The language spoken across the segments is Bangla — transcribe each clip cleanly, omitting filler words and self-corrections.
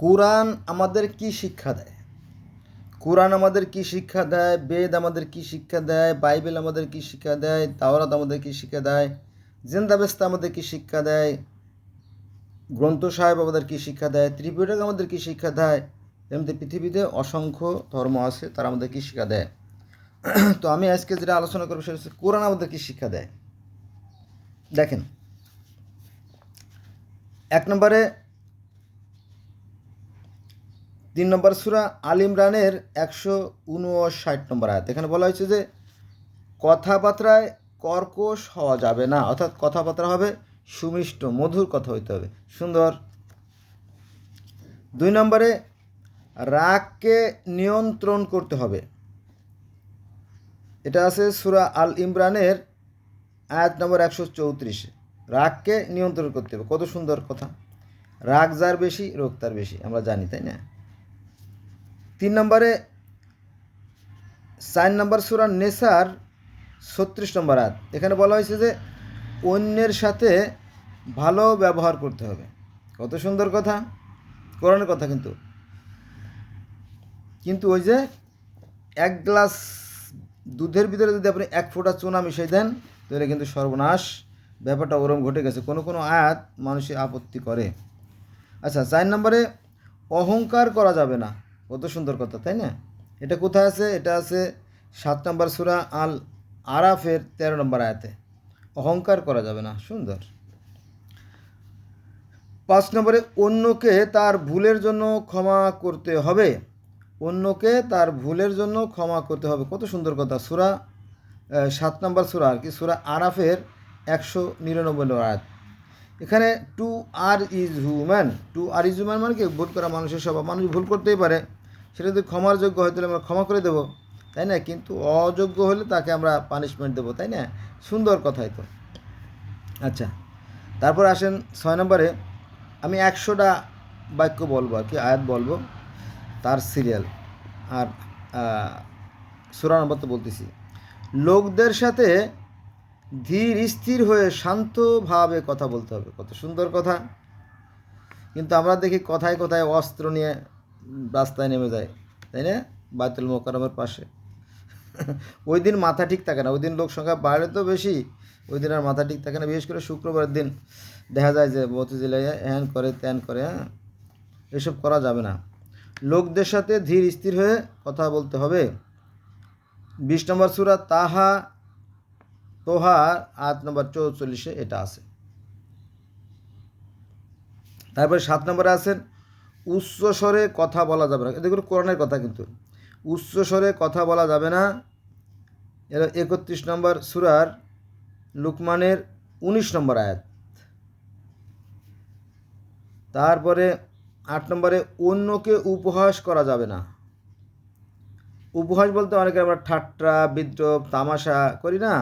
কোরআন আমাদের কি শিক্ষা দেয়? কোরআন আমাদের কি শিক্ষা দেয়? বেদ আমাদের কি শিক্ষা দেয়? বাইবেল আমাদের কি শিক্ষা দেয়? তাওরাত আমাদের কি শিক্ষা দেয়? জিন্দাবেস্তা আমাদের কি শিক্ষা দেয়? গ্রন্থ সাহেব আমাদের কি শিক্ষা দেয়? ত্রিপিটক আমাদের কি শিক্ষা দেয়? এমনি পৃথিবীতে অসংখ্য ধর্ম আছে, তারা আমাদের কি শিক্ষা দেয়। তো আমি আজকে যেটা আলোচনা করবো সেটা হচ্ছে কোরআন আমাদের কি শিক্ষা দেয়। দেখেন, 1 নম্বরে 3 নম্বর সূরা আল ইমরানের 159 নম্বর আয়াত। এখানে বলা হয়েছে যে কথাবার্তায় কর্কশ হওয়া যাবে না, অর্থাৎ কথাবার্তা হবে সুমিষ্ট, মধুর কথা হইতে হবে, সুন্দর। 2 নম্বরে রাগকে নিয়ন্ত্রণ করতে হবে। এটা আছে সূরা আল ইমরানের আয়াত নম্বর 134। রাগকে নিয়ন্ত্রণ করতে হবে, কত সুন্দর কথা। রাগ যার বেশি, রোগ তার বেশি, আমরা জানি, তাই না? 3 নম্বরে 4 নম্বর সূরা নেসার 36 নম্বর আয়াত। এখানে বলা হয়েছে যে অন্যের সাথে ভালো ব্যবহার করতে হবে, কত সুন্দর কথা, কোরআনের কথা। কিন্তু ওই যে 1 গ্লাস দুধের ভিতরে যদি আপনি 1 ফোঁটা চুনা মিশিয়ে দেন, তাহলে কিন্তু সর্বনাশ, ব্যাপারটা ওরম ঘটে গেছে। কোনো কোনো আয়াত মানুষের আপত্তি করে। আচ্ছা, 4 নম্বরে অহংকার করা যাবে না, কত সুন্দর কথা, তাই না? এটা কোথায় আছে? এটা আছে 7 নম্বর সূরা আল আরাফের 13 নম্বর আয়াতে। অহংকার করা যাবে না, সুন্দর। 5 নম্বরে অন্যকে তার ভুলের জন্য ক্ষমা করতে হবে। অন্যকে তার ভুলের জন্য ক্ষমা করতে হবে, কত সুন্দর কথা। সূরা 7 নম্বর সূরা আর কি, সূরা আরাফের 199 আয়াত। এখানে to err is human, to err is human মানে কি, ভুল করা মানুষের স্বভাব, মানুষ ভুল করতেই পারে। সেটা যদি ক্ষমার যোগ্য হয় তাহলে আমরা ক্ষমা করে দেবো, তাই না? কিন্তু অযোগ্য হলে তাকে আমরা পানিশমেন্ট দেবো, তাই না? সুন্দর কথাই তো। আচ্ছা, তারপর আসেন 6 নম্বরে। আমি 100টা বাক্য বলবো আর কি, আয়াত বলবো, তার সিরিয়াল আর সূরা নম্বর তো বলতেছি। লোকদের সাথে ধীর স্থির হয়ে শান্তভাবে কথা বলতে হবে, কত সুন্দর কথা। কিন্তু আমরা দেখি কথায় কথায় অস্ত্র নিয়ে রাস্তায় নেমে যায়, তাই না? বাইতুল মোকাররমের পাশে। ওই দিন মাথা ঠিক থাকে না, ওই দিন লোক সংখ্যা বাড়ে তো বেশি, ওই দিন আর মাথা ঠিক থাকে না। বিশেষ করে শুক্রবারের দিন দেখা যায় যে মতিঝিলায় হ্যান করে ত্যান করে, হ্যাঁ, এসব করা যাবে না। লোকদের সাথে ধীর স্থির হয়ে কথা বলতে হবে। 20 নম্বর সূরা তোহা আয়াত নম্বর 44 এটা আছে। তারপরে 7 নম্বরে আছেন উচ্চ স্বরে কথা বলা যাবে না। দেখুন কোরআনের কথা, কিন্তু উচ্চ স্বরে কথা বলা যাবে না। এরা 31 নম্বর সূরার লুকমানের 19 নম্বর আয়াত। তারপরে 8 নম্বরে অন্যকে উপহাস করা যাবে না। উপহাস বলতে অনেকে আমরা ঠাট্টা বিদ্রূপ তামাশা করি না,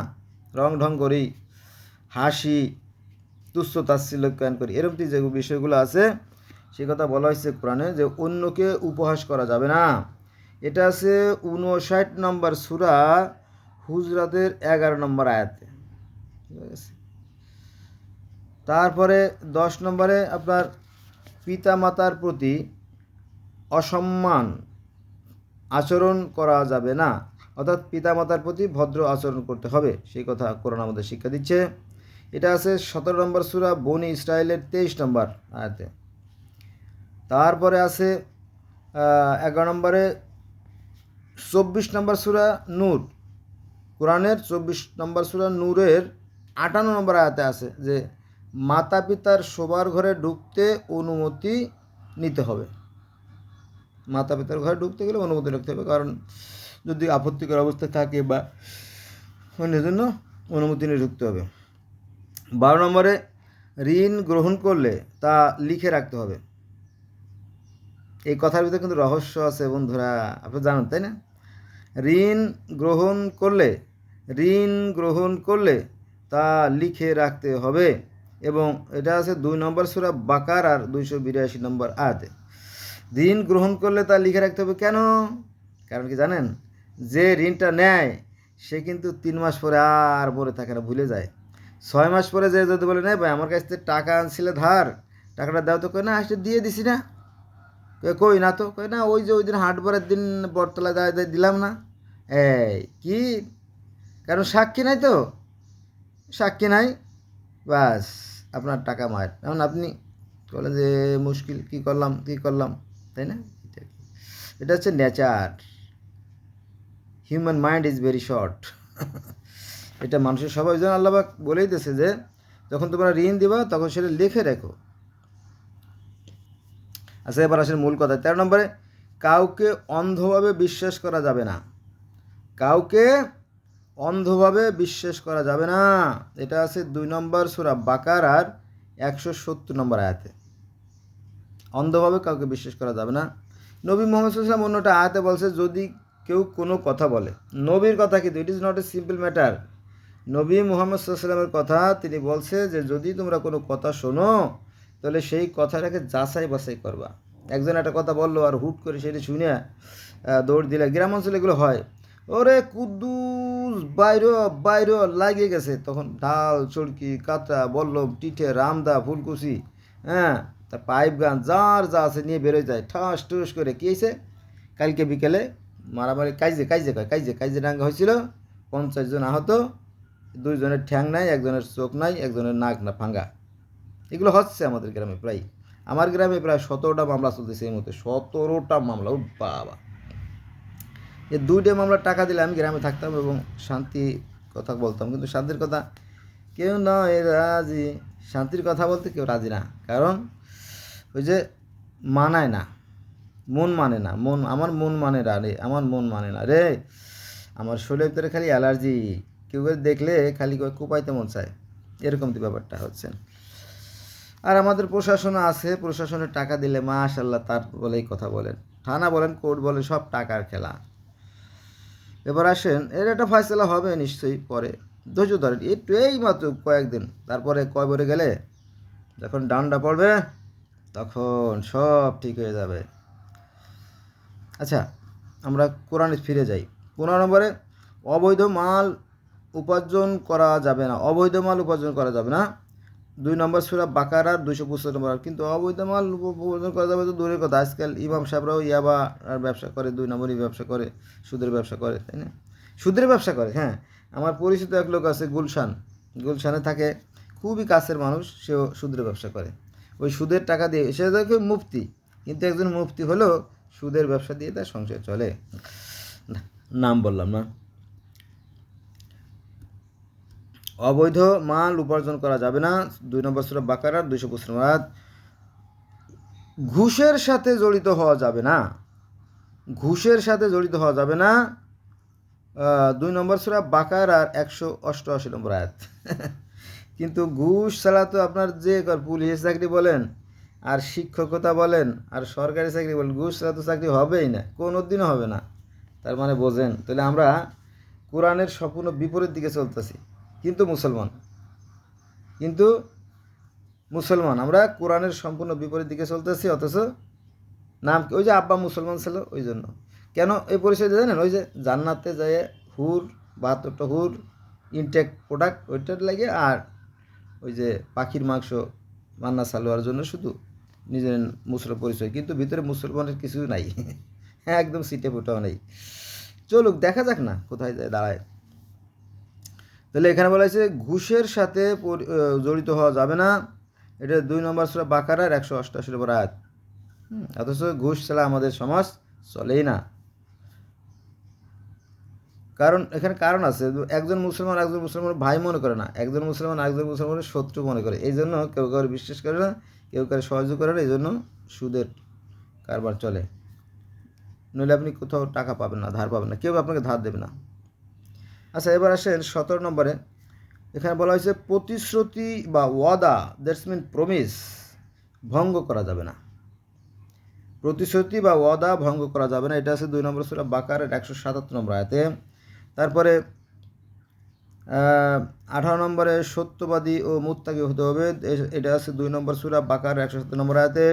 রং ঢং করি, হাসি, তুচ্ছ তাচ্ছিল্য করি, এরকম যে বিষয়গুলো আছে সে কথা বলা হয়েছে কোরআনে, যে অন্যকে উপহাস করা যাবে না। এটা আছে 59 নম্বর সূরা হুজরাতের 11 নম্বর আয়াতে, ঠিক আছে? তারপরে 10 নম্বরে আপনার পিতা মাতার প্রতি অসম্মান আচরণ করা যাবে না, অর্থাৎ পিতা মাতার প্রতি ভদ্র আচরণ করতে হবে, সেই কথা কোরআন আমাদের শিক্ষা দিচ্ছে। এটা আছে 17 নম্বর সূরা বনি ইসরায়েলের 23 নম্বর আয়াতে। তারপরে আছে 11 নম্বরে 24 নম্বর সূরা নূর, কোরআনের 24 নম্বর সূরা নূরের 58 নম্বর আয়াতে আছে যে মাতা পিতার শোবার ঘরে ঢুকতে অনুমতি নিতে হবে। মাতা পিতার ঘরে ঢুকতে গেলে অনুমতি রাখতে হবে, কারণ যদি আপত্তিকর অবস্থায় থাকে বা অন্যের জন্য অনুমতি নিয়ে ঢুকতে হবে। 12 নম্বরে ঋণ গ্রহণ করলে তা লিখে রাখতে হবে। এই কথার ভিতরে কিন্তু রহস্য আছে বন্ধুরা, আপনি জানেন, তাই না? ঋণ গ্রহণ করলে তা লিখে রাখতে হবে। এবং এটা আছে 2 নম্বর সূরা বাকারার 282 নম্বর আয়াতে। ঋণ গ্রহণ করলে তা লিখে রাখতে হবে কেন? কারণ কি জানেন? যে ঋণটা নেয় সে কিন্তু 3 মাস পরে আর মরে থাকে না, ভুলে যায়। 6 মাস পরে যে যদি বলে, নেই ভাই আমার কাছ থেকে টাকা আনছিলে ধার, টাকাটা দাও তো, করে না, আসলে দিয়ে দিছি না, কই না তো, কই না ওই যে ওই দিন হাট বারের দিন বটতলা দিলাম না। এই কি, কারণ সাক্ষী নাই তো, সাক্ষী নাই, বাস আপনার টাকা মায়ের। এখন আপনি বলেন যে মুশকিল, কী করলাম, তাই না? এটা হচ্ছে nature. Human mind is very short. এটা মানুষের সবাই জন্য আল্লাহবাক বলেই দিয়েছে যে যখন তোমরা ঋণ দিবা তখন সেটা লিখে রেখো। আচ্ছা, এবার আসেন মূল কথা। 13 নম্বরে, কাউকে অন্ধভাবে বিশ্বাস করা যাবে না। কাউকে অন্ধভাবে বিশ্বাস করা যাবে না। এটা আছে 2 নম্বর সূরা বাকারার 170 নম্বর আয়াতে। অন্ধভাবে কাউকে বিশ্বাস করা যাবে না। নবী মুহাম্মদ সাল্লাল্লাহু আলাইহি ওয়াসাল্লাম অন্যটা আয়াতে বলছে, যদি কেউ কোনো কথা বলে, নবীর কথা কিন্তু, it is not a simple matter. নবী মুহাম্মদ সাল্লাল্লাহু আলাইহি ওয়াসাল্লামের কথা তিনি বলছে যে যদি তোমরা কোনো কথা শোনো তাহলে সেই কথাটাকে যাচাই বাছাই করবা। একজন একটা কথা বললো আর হুট করে সেটা শুনে দৌড় দিলে, গ্রাম অঞ্চলে এগুলো হয়, ওরে কুদ্দুস বাইর লাগিয়ে গেছে, তখন ঢাল চড়কি কাঁচা বল্লভ টিঠে রামদা ফুলকুচি, হ্যাঁ, তা পাইপ গান যার যা আছে নিয়ে বেরোয় যায় ঠাস টুস করে। কী হয়েছে? কালকে বিকেলে মারামারি কাইজে ডাঙ্গা হয়েছিল, 50 জন আহত, 2 জনের ঠ্যাং নাই, একজনের চোখ নাই, একজনের নাক না ভাঙ্গা। এগুলো হচ্ছে আমাদের গ্রামে প্রায়। আমার গ্রামে প্রায় 17টা মামলা চলতেছে এই মুহূর্তে, 17টা মামলা। ও বাবা, এই 2টে মামলার টাকা দিলে আমি গ্রামে থাকতাম এবং শান্তি কথা বলতাম, কিন্তু শান্তির কথা কেউ নয় রাজি। শান্তির কথা বলতে কেউ রাজি না, কারণ ওই যে মানায় না, মন মানে না, আমার মন মানে না রে, আমার মন মানে না রে, আমার শরীরের ভিতরে খালি অ্যালার্জি, কেউ দেখলে খালি কুপাইতে মন চায়, এরকম তো ব্যাপারটা হচ্ছে। আর আমাদের প্রশাসন আছে, প্রশাসনের টাকা দিলে মাশাআল্লাহ তার বলেই কথা বলেন, থানা বলেন, কোর্ট বলে, সব টাকার খেলা। এবার আসেন, এর একটা ফয়সালা হবে নিশ্চয়ই পরে, ধৈর্য ধরেন একটু, এই মাত্র কয়েকদিন, তারপরে কয়বরে গেলে যখন ডান্ডা পড়বে তখন সব ঠিক হয়ে যাবে। আচ্ছা, আমরা কোরআনে ফিরে যাই। 15 নম্বরে, অবৈধ মাল উপার্জন করা যাবে না। অবৈধ মাল উপার্জন করা যাবে না, 2 নম্বর সূরা বাকারার 265 নম্বর। কিন্তু অবৈধ মাল উপার্জন করা যাবে তো দূরের কথা, আজকাল ইমাম সাহেবরাও ইয়াবা আর ব্যবসা করে, 2 নম্বরই ব্যবসা করে, সুদের ব্যবসা করে, তাই না? সুদের ব্যবসা করে, হ্যাঁ। আমার পরিচিত এক লোক আছে, গুলশানে থাকে, খুবই কাছের মানুষ, সেও সুদের ব্যবসা করে। ওই সুদের টাকা দিয়ে, সে দেখে মুফতি, কিন্তু একজন মুফতি হলেও সুদের ব্যবসা দিয়ে তার সংসার চলে। নাম বললাম না। অবৈধ মাল উপার্জন করা যাবে না, 2 নম্বর সূরা বাকারার 225 নম্বর। ঘুষের সাথে জড়িত হওয়া যাবে না, ঘুষের সাথে জড়িত হওয়া যাবে না, 2 নম্বর সূরা বাকারার 188 নম্বর আয়াত। কিন্তু ঘুষ ছাড়া তো আপনার যে পুলিশ চাকরি বলেন আর শিক্ষকতা বলেন আর সরকারি চাকরি বলেন, ঘুষ ছাড়া তো চাকরি হবেই না, কোনো দিনও হবে না। তার মানে বোঝেন, তাহলে আমরা কোরআনের সম্পূর্ণ বিপরীত দিকে চলতেছি। কিন্তু মুসলমান আমরা কোরআনের সম্পূর্ণ বিপরীত দিকে চলতেছি, অথচ নাম ওই যে আব্বা মুসলমান ছিল, ওই জন্য। কেন এই পরিচয় জানেন? ওই যে জান্নাতে যায় হুর, 72টা হুর ইনটেক প্রোডাক্ট, ওইটার লাগে, আর ওই যে পাখির মাংস রান্না চালুয়ার জন্য শুধু নিজের মুসলিম পরিচয়, কিন্তু ভিতরে মুসলমানের কিছু নাই। হ্যাঁ, একদম সিটে ফুটাও নেই। চলুক, দেখা যাক না কোথায় যায় দাঁড়ায়। তাহলে এখানে বলা হয়েছে ঘুষের সাথে জড়িত হওয়া যাবে না, এটা 2 নম্বর সূরা বাকারার 188 নম্বর আয়াত। অথচ ঘুষ ছাড়া আমাদের সমাজ চলেই না। কারণ এখানে কারণ আছে, একজন মুসলমান ভাই মনে করে না, একজন মুসলমান মুসলমানের শত্রু মনে করে, এই জন্য কেউ কারো বিশ্বাস করে না, কেউ কারো সহযোগ করে না, এই জন্য সুদের কারবার চলে। নইলে আপনি কোথাও টাকা পাবেন না, ধার পাবেন না, কেউ আপনাকে ধার দেবে না। আচ্ছা, এবার আসেন 17 নম্বরে। এখানে বলা হয়েছে প্রতিশ্রুতি বা ওয়াদা, দ্যাটস মিন প্রমিস, ভঙ্গ করা যাবে না। প্রতিশ্রুতি বা ওয়াদা ভঙ্গ করা যাবে না, এটা আছে 2 নম্বর সূরা বাকারার 177 নম্বর আয়াতে। তারপরে 18 নম্বরে সত্যবাদী ও মুত্তাকি হতে হবে, এটা আছে 2 নম্বর সূরা বাকারার 177 নম্বর আয়াতে।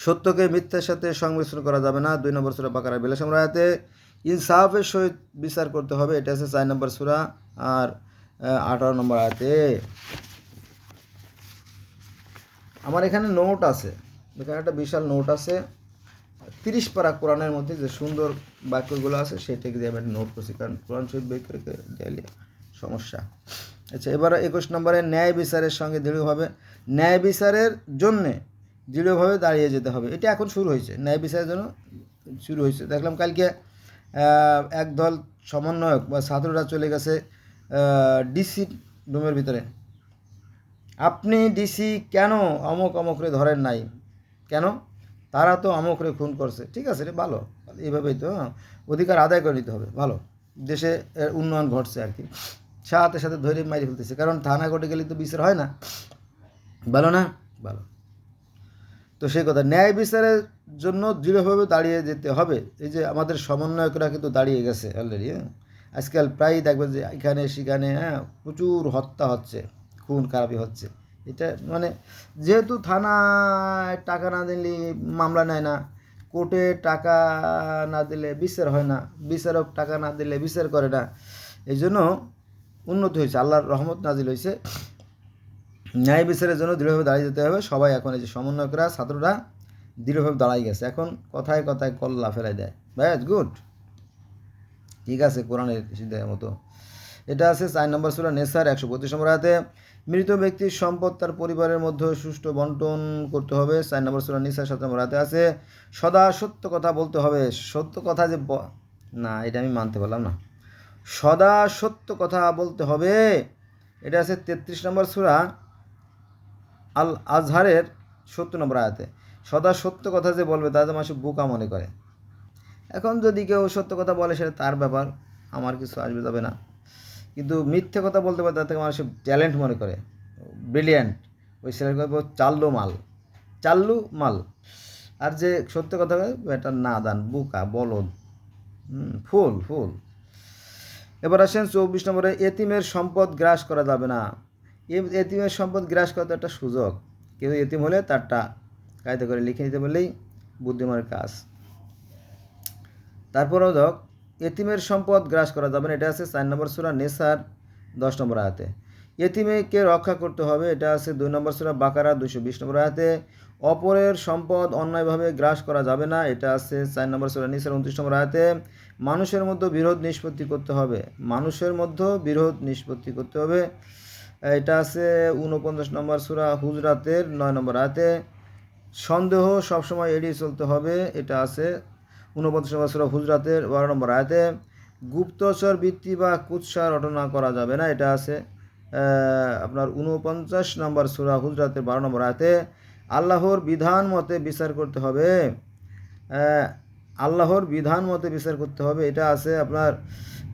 সত্যকে মিথ্যার সাথে সংমিশ্রণ করা যাবে না, 2 নম্বর সূরা বাকারার 42 নম্বর আয়াতে। ইনসাফের সহিত বিচার করতে হবে, এটা আছে 4 নম্বর সূরা আর 18 নম্বর আয়াতে। আমার এখানে নোট আছে, এখানে একটা বিশাল নোট আছে, 30 পারা কোরআনের মধ্যে যে সুন্দর বাক্যগুলো আছে সেটাকে দিয়ে আমি একটা নোট করছি, কারণ কোরআন শরীফ বই করে গেলে সমস্যা। আচ্ছা, এবার 21 নম্বরে ন্যায় বিচারের সঙ্গে দৃঢ়ভাবে, ন্যায় বিচারের জন্যে দৃঢ়ভাবে দাঁড়িয়ে যেতে হবে। এটা এখন শুরু হয়েছে, ন্যায় বিচারের জন্য শুরু হয়েছে। দেখলাম কালকে একদল সমন্বয়ক বা ছাত্ররা চলে গেছে ডিসি রুমের ভিতরে। আপনি ডিসি কেন অমুক অমুকরে ধরেন নাই, কেন? তারা তো অমুকরে খুন করছে। ঠিক আছে রে, ভালো, এইভাবেই তো অধিকার আদায় করে নিতে হবে। ভালো, দেশে উন্নয়ন ঘটছে আর কি, সাথে সাথে ধরে মারি ফেলতেছে, কারণ থানা কোর্টে গেলে তো বিচার হয় না। ভালো না? ভালো। তো সেই কথা, ন্যায় বিচারের জন্য দৃঢ়ভাবে দাঁড়িয়ে যেতে হবে। এই যে আমাদের সমন্বয়করা কিন্তু দাঁড়িয়ে গেছে অলরেডি। আজকাল প্রায়ই দেখবেন যে এখানে সেখানে প্রচুর হত্যা হচ্ছে, খুন খারাপি হচ্ছে। এটা মানে যেহেতু থানায় টাকা না দিলে মামলা নেয় না, কোর্টে টাকা না দিলে বিচার হয় না, বিচারক টাকা না দিলে বিচার করে না, এই জন্য উন্নতি হয়েছে, আল্লাহর রহমত নাজিল হয়েছে। ন্যায় বিচারের জন্য দৃঢ়ভাবে দাঁড়িয়ে যেতে হবে সবাই। এখন এই যে সমন্বয়করা ছাত্ররা দৃঢ়ভাবে দাঁড়াই গেছে, এখন কথায় কথায় কল্লা ফেলাই দেয়। ব্যাস গুড, ঠিক আছে, কোরআনের সিদ্ধান্তের মতো। এটা আছে 4 নম্বর সূরা নেসার 125 নম্বর আয়াতে, মৃত ব্যক্তির সম্পদ তার পরিবারের মধ্যে সুষ্ঠু বন্টন করতে হবে। 4 নম্বর সূরা নিসার 7 নম্বর আয়াতে আছে, সদা সত্য কথা বলতে হবে। সত্য কথা যে না, এটা আমি মানতে পারলাম না। সদা সত্য কথা বলতে হবে, এটা আছে 33 নম্বর সূরা আল আজহারের 70 নম্বর আয়াতে। সদা সত্য কথা যে বলবে তাদের মানুষ বোকা মনে করে। এখন যদি কেউ সত্য কথা বলে সেটা তার ব্যাপার, আমার কিছু আসবে যাবে না। কিন্তু মিথ্যে কথা বলতে পারে তার থেকে মানুষ ট্যালেন্ট মনে করে, ব্রিলিয়ান্ট। ওই ছেলের কথা চাল্লু মাল, চাল্লু মাল। আর যে সত্য কথা এটা নাদান, বোকা, বলদ, ফুল ফুল। এবার আসেন 24 নম্বরে, এতিমের সম্পদ গ্রাস করা যাবে না। এতিমের সম্পদ গ্রাস করা তো একটা সুযোগ। কেউ এতিম হলে তারটা কায়দা করে লিখে নিতে বললেই বুদ্ধিমানের কাজ। তারপরেও দেখ, এতিমের সম্পদ গ্রাস করা যাবে না, এটা আছে 4 নম্বর সূরা নেসার 10 নম্বর আয়াতে। এতিমকে রক্ষা করতে হবে, এটা আছে 2 নম্বর সূরা বাকারা 220 নম্বর আয়াতে। অপরের সম্পদ অন্যায়ভাবে গ্রাস করা যাবে না, এটা আছে 4 নম্বর সূরা নিসার 29 নম্বর আয়াতে। মানুষের মধ্যে বিরোধ নিষ্পত্তি করতে হবে, মানুষের মধ্যে বিরোধ নিষ্পত্তি করতে হবে, এটা আছে 49 নম্বর সূরা হুজরাতের 9 নম্বর আয়াতে। সন্দেহ সবসময় এড়িয়ে চলতে হবে, এটা আছে 49 নম্বর সূরা হুজরাতের 12 নম্বর আয়াতে। গুপ্তচর বৃত্তি বা কুৎসা রটনা করা যাবে না, এটা আছে আপনার 49 নম্বর সূরা হুজরাতের 12 নম্বর আয়াতে। আল্লাহর বিধান মতে বিচার করতে হবে, আল্লাহর বিধান মতে বিচার করতে হবে, এটা আছে আপনার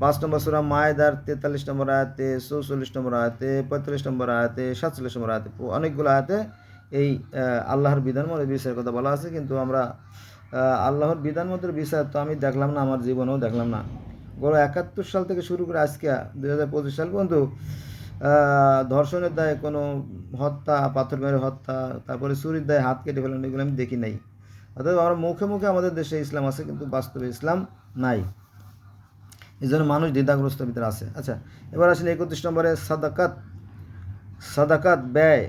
5 নম্বর সূরা মায়েদার 43 নম্বর আয়াতে, 44 নম্বর আয়াতে, 45 নম্বর আয়াতে, 47 নম্বর আয়াতে। অনেকগুলো আয়াতে এই আল্লাহর বিধান মতে বিচারের কথা বলা আছে। কিন্তু আমরা আল্লাহর বিধান মতো বিচার তো আমি দেখলাম না, আমার জীবনেও দেখলাম না। গত 71 সাল থেকে শুরু করে আজকে 2025 সাল পর্যন্ত ধর্ষণের দায়ে কোনো হত্যা, পাথর মেরে হত্যা, তারপরে চুরির দায়ে হাত কেটে ফেলানো, এগুলো আমি দেখি নাই। অর্থাৎ আমরা মুখে মুখে আমাদের দেশে ইসলাম আছে, কিন্তু বাস্তবে ইসলাম নাই। এই জন্য মানুষ দ্বিধাগ্রস্ত ভিতরে আছে। আচ্ছা, এবার আসেন 31 নম্বরে সাদাকাত, সাদাকাত ব্যয়,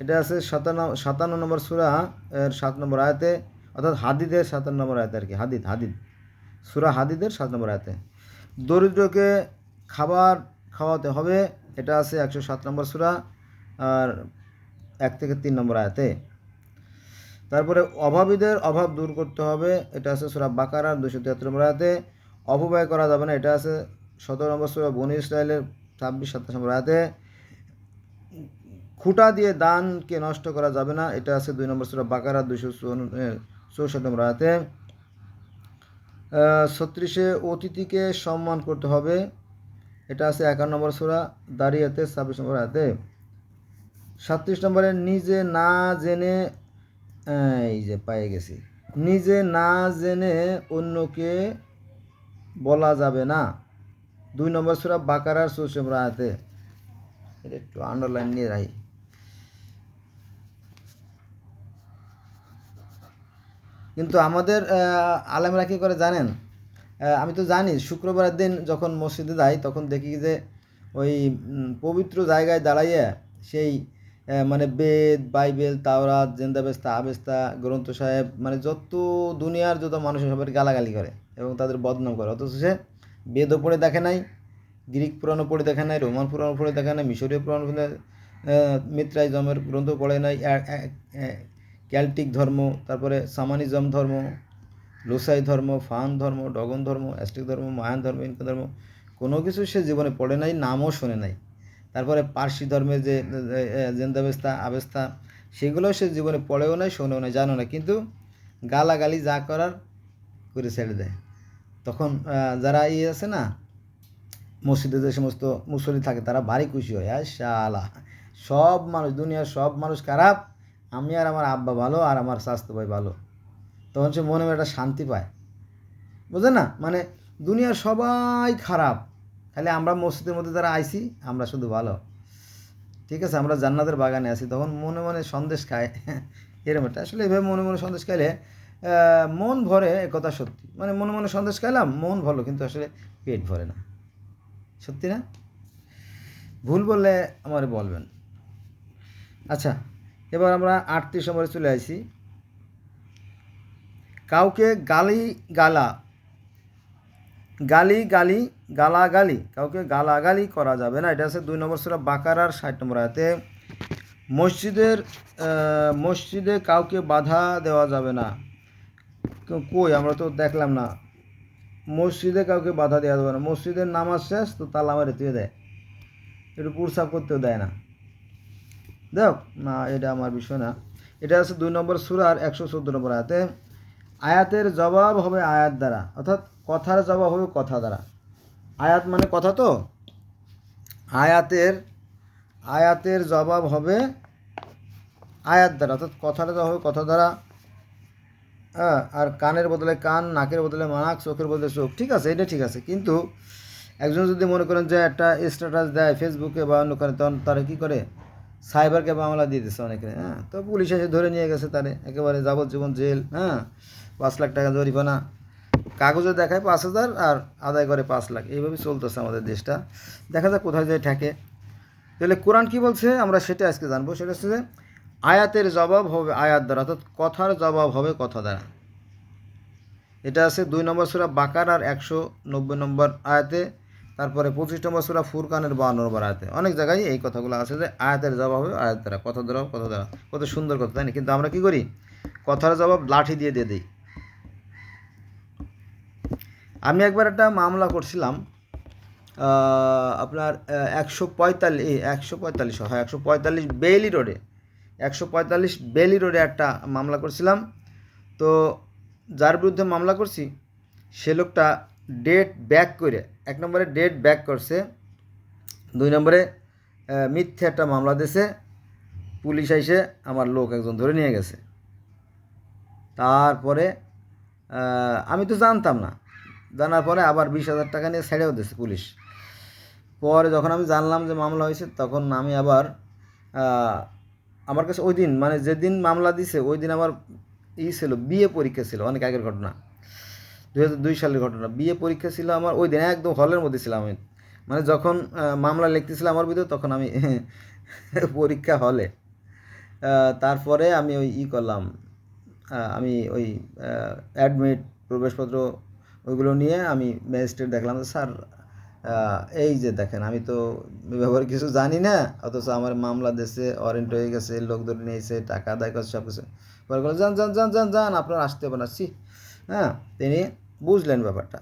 এটা আছে 57 নম্বর সূরা এর 7 নম্বর আয়াতে, অর্থাৎ হাদিদের 57 নম্বর আয়াতে আর কি, হাদিদ সূরা হাদিদের 7 নম্বর আয়াতে। দরিদ্রকে খাবার খাওয়াতে হবে, এটা আছে 107 নম্বর সূরা আর 1 থেকে 3 নম্বর আয়াতে। তারপরে অভাবীদের অভাব দূর করতে হবে, এটা আছে সূরা বাকারার 273 নম্বর আয়াতে। অপব্যয় করা যাবে না, এটা আছে 17 নম্বর সূরা বনী ইসরাইলের 26-27 নম্বর আয়াতে। খুঁটা দিয়ে দানকে নষ্ট করা যাবে না, এটা আছে 2 নম্বর সূরা বাকারা 264 নম্বর আয়াতে। 36-এ অতিথিকে সম্মান করতে হবে, এটা আছে 51 নম্বর সূরা দারিয়াতে 26 নম্বর আয়াতে। 37 নম্বরে নিজে না জেনে, এই যে পায়ে গেছি, নিজে না জেনে অন্যকে বলা যাবে না, 2 নম্বর সূরা বাকারার 64 নম্বর আয়াতে। এটা একটু আন্ডারলাইন নিয়ে রাখি। কিন্তু আমাদের আলেমরা কী করে জানেন? আমি তো জানি শুক্রবারের দিন যখন মসজিদে যাই তখন দেখি যে ওই পবিত্র জায়গায় দাঁড়াইয়া সেই মানে বেদ, বাইবেল, তাওরাত, জিন্দাবেস্তা, আবেস্তা, গ্রন্থ সাহেব, মানে যত দুনিয়ার যত মানুষের সবাই গালাগালি করে এবং তাদের বদনাম করে। অথচ সে বেদও পড়ে দেখে নাই, গ্রিক পুরাণও পড়ে দেখে নাই, রোমান পুরাণও পড়ে দেখে নাই, মিশরীয় পুরাণ পড়ে, মিত্রাইজমের গ্রন্থ পড়ে নাই, ক্যাল্টিক ধর্ম, তারপরে সামানিজম ধর্ম, লোসাই ধর্ম, ফান ধর্ম, ডগন ধর্ম, অ্যাস্টিক ধর্ম, মায়ান ধর্ম, ইনকা ধর্ম, কোনো কিছু সে জীবনে পড়ে নাই, নামও শোনে নাই। তারপরে পার্সি ধর্মের যে জেন্দাবেস্তা, আবেস্তা, সেগুলোও সে জীবনে পড়েও নাই, শোনেও নাই, জানো না, কিন্তু গালাগালি যা করার করে ছেড়ে দেয়। তখন যারা আছে না, মসজিদে যে সমস্ত মুসল্লি থাকে, তারা ভারী খুশি হয়, আর শালা সব মানুষ, দুনিয়ার সব মানুষ খারাপ, আমি আর আমার আব্বা ভালো, আর আমার স্বাস্থ্য ভাই ভালো। তখন সে মনে একটা শান্তি পায়, বুঝলেন না? মানে দুনিয়ার সবাই খারাপ, খালি আমরা মসজিদের মধ্যে যারা আইছি আমরা শুধু ভালো, ঠিক আছে, আমরা জান্নাতের বাগানে আছি। তখন মনে মনে সন্দেশ খায়, এরকম একটা। আসলে এভাবে মনে মনে সন্দেশ খাইলে মন ভরে, একথা সত্যি। মানে মনে মনে সন্দেশ খাইলাম, মন ভরলো, কিন্তু আসলে পেট ভরে না। সত্যি না? ভুল বললে আমার বলবেন। আচ্ছা, এবার আমরা 38 নম্বরে চলে আসি। কাউকে গালাগালি কাউকে গালাগালি করা যাবে না। এটা আছে 2 নম্বর সূরা বাকারার 60 নম্বর আয়াতে। মসজিদে কাউকে বাধা দেওয়া যাবে না। কই, আমরা তো দেখলাম না মসজিদে কাউকে বাধা দেওয়া যাবে না। মসজিদের নামাজ শেষ তো তালা মারে দিয়ে দেয়, একটু প্রসাব করতেও দেয় না। দেখ না, এটা আমার বিষয় না। এটা আছে 2 নম্বর সূরার 114 নম্বর আয়াতে। আয়াতের জবাব হবে আয়াত দ্বারা, অর্থাৎ কথার জবাব হবে কথা দ্বারা। আয়াত মানে কথা, তো আয়াতের জবাব হবে আয়াত দ্বারা, অর্থাৎ কথার জবাব হবে কথা দ্বারা। আর কানের বদলে কান, নাকের বদলে নাক, চোখের বদলে চোখ, ঠিক আছে, এটা ঠিক আছে। কিন্তু একজন যদি মনে করেন যে একটা স্ট্যাটাস দেয় ফেসবুকে বা অন্য কারণে, তখন তারা কী করে, সাইবারকে মামলা দিয়ে দিচ্ছে অনেকে। তো পুলিশ এসে ধরে নিয়ে গেছে তারে, একেবারে যাবজ্জীবন জেল, 5 লাখ টাকা জরিমানা, কাগজে দেখায় 5,000 আর আদায় করে 5 লাখ। এইভাবে চলতেছে আমাদের দেশটা। দেখা যাক কোথায় যায় ঠেকে। তাহলে কোরআন কী বলছে আমরা সেটা আজকে জানবো। সেটা হচ্ছে যে আয়াতের জবাব হবে আয়াত দ্বারা, অর্থাৎ কথার জবাব হবে কথা দ্বারা। এটা আছে 2 নম্বর সূরা বাকারার 190 নম্বর আয়াতে। তারপরে 25 নম্বর সূরা ফুরকানের 52 নম্বর আয়াতে। অনেক জায়গায় এই কথাগুলো আছে যে আয়াতের জবাব হবে আয়াত দ্বারা, কথা দ্বারা কথা দ্বারা। কত সুন্দর কথা, তাই না? কিন্তু আমরা কী করি, কথার জবাব লাঠি দিয়ে দিই। আমি একবার একটা মামলা করছিলাম, আপনার 145 বেইলি রোডে, 145 বেইলি রোডে একটা মামলা করছিলাম। তো যার বিরুদ্ধে মামলা করছি সে লোকটা ডেট ব্যাক করে, 1 নম্বরে ডেট ব্যাক করছে, 2 নম্বরে মিথ্যে একটা মামলা দিয়েছে। পুলিশ এসে আমার লোক একজন ধরে নিয়ে গেছে। তারপরে আমি তো জানতাম না, জানার পরে আবার 20,000 টাকা নিয়ে ছেড়েও দিয়েছে পুলিশ। পরে যখন আমি জানলাম যে মামলা হয়েছে, তখন আমি আবার আমার কাছে ওই দিন, মানে যেদিন মামলা দিছে ওই দিন আমার ছিল, বিয়ে পরীক্ষা ছিল, অনেক আগের ঘটনা, 2002 সালের ঘটনা। বিয়ে পরীক্ষা ছিল আমার ওই দিন, একদম হলের মধ্যে ছিলাম আমি। মানে যখন মামলা লিখতেছিলাম আমার ভিতরে, তখন আমি পরীক্ষা হলে। তারপরে আমি ওই করলাম, আমি ওই অ্যাডমিট, প্রবেশপত্র, ওইগুলো নিয়ে আমি ম্যাজিস্ট্রেট দেখলাম, স্যার এই যে দেখেন, আমি তো ব্যাপারে কিছু জানি না, অথচ আমার মামলা দেশে ওয়ারেন্ট হয়ে গেছে, লোক ধরে নিয়েছে, টাকা আদায় করছে, সব কিছু। পরে বলে যান যান যান যান যান, আপনার আসতে হবে না। তিনি বুঝলেন ব্যাপারটা,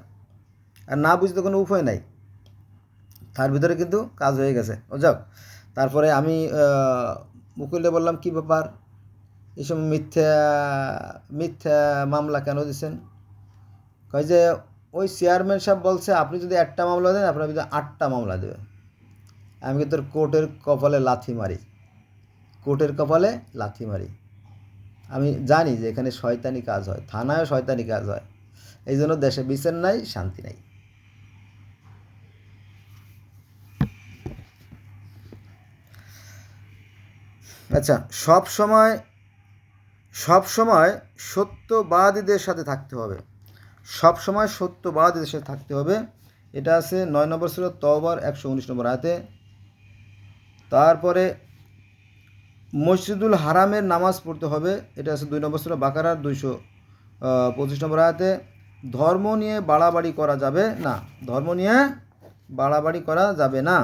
আর না বুঝতে কোনো উপায় নাই, তার ভিতরে কিন্তু কাজ হয়ে গেছে। ও যাক, তারপরে আমি উকিলে বললাম, কী ব্যাপার, এইসব মিথ্যা মিথ্যা মামলা কেন দিচ্ছেন? কয় যে ওই চেয়ারম্যান সাহেব বলছে আপনি যদি একটা মামলা দেন, আপনার যদি 8টা মামলা দেবে। আমি তোর কোর্টের কপালে লাথি মারি, কোর্টের কপালে লাথি মারি। আমি জানি যে এখানে শয়তানি কাজ হয়, থানায়ও শয়তানি কাজ হয়, এই জন্য দেশে বিচার নাই, শান্তি নাই। আচ্ছা, সব সময় সত্যবাদীদের সাথে থাকতে হবে, সব সময় সত্যবাদীদের সাথে থাকতে হবে। এটা আছে 9 নম্বর সূরা তওবার 119 নম্বর আয়াতে। তারপরে মসজিদুল হারামের নামাজ পড়তে হবে, এটা আছে 2 নম্বর সূরা বাকারার 225 নম্বর আয়াতে। ধর্ম নিয়ে বাড়াবাড়ি করা যাবে না, ধর্ম নিয়ে বাড়াবাড়ি করা যাবে না,